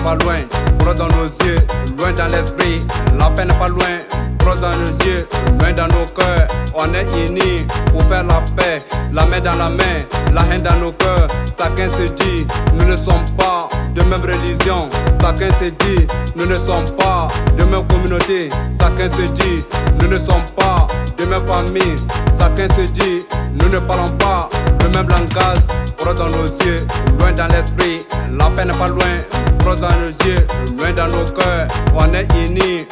pas loin, proche dans nos yeux, loin dans l'esprit. La paix n'est pas loin, proche dans nos yeux, loin dans nos cœurs. On est unis pour faire la paix, la main dans la main, la haine dans nos cœurs. Chacun se dit, nous ne sommes pas de même religion. Chacun se dit, nous ne sommes pas de même communauté. Chacun se dit, nous ne sommes pas de même famille. Chacun se dit, nous ne parlons pas le même langage. Proche dans nos yeux, loin dans l'esprit. La paix n'est pas loin, proche dans nos yeux, loin dans nos cœurs. On est unis.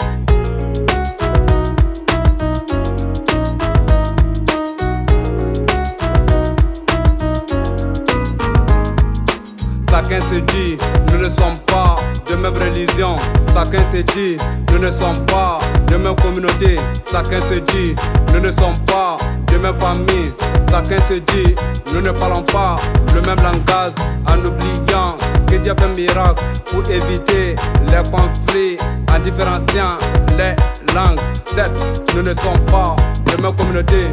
Chacun se dit, nous ne sommes pas de même religion. Chacun se dit, nous ne sommes pas de même communauté. Chacun se dit, nous ne sommes pas de même famille. Chacun se dit, nous ne parlons pas le même langage. En oubliant que Dieu fait un miracle pour éviter les conflits, en différenciant les langues. Certes, nous ne sommes pas de même communauté.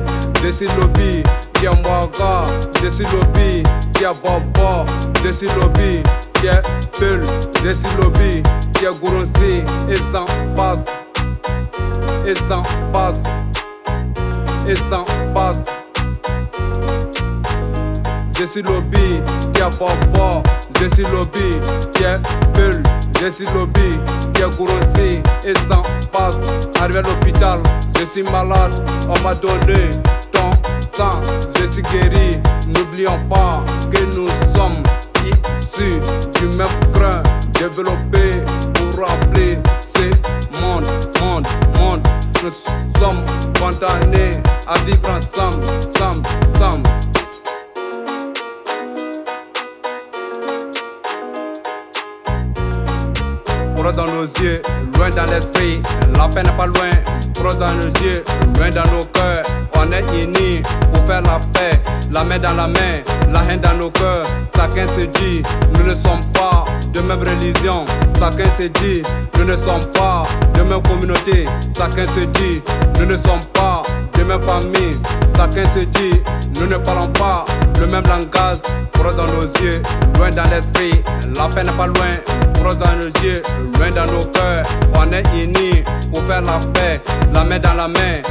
Je suis Lobby, qui est Mwaga. Je suis Lobby, qui est Bobo. Je suis Lobby, qui est Peul. Je suis Lobby, qui est Gouronsi. Et s'en passe, et s'en passe, et s'en passe. Je suis Lobby, qui est Bobo. Je suis Lobby, qui est Peul. Je suis Lobby, qui est Gouronsi. Et s'en passe. Arrivé à l'hôpital, je suis malade. On m'a donné ton sang, je suis guéri. N'oublions pas que nous sommes issus du même grain, développé pour rappeler ce monde. Nous sommes condamnés à vivre ensemble, ensemble. Proche dans nos yeux, loin dans l'esprit. La paix n'est pas loin, proche dans nos yeux, loin dans nos cœurs. On est unis pour faire la paix, la main dans la main, la haine dans nos cœurs. Chacun se dit, nous ne sommes pas de même religion. Chacun se dit, nous ne sommes pas de même communauté. Chacun se dit, nous ne sommes pas de même famille. Chacun se dit, nous ne parlons pas le même langage. Proche dans nos yeux, loin dans l'esprit. La paix n'est pas loin, proche dans nos yeux, loin dans nos cœurs. On est unis pour faire la paix, la main dans la main.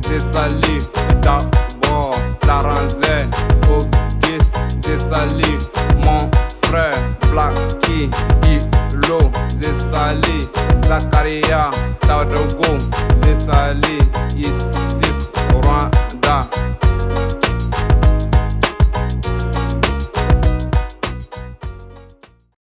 C'est sali, d'abord, la ranzée, au guise. C'est sali, mon frère, Blacky, Ilo. C'est sali, Zakaria, Tadogo. C'est sali, ici, Rwanda.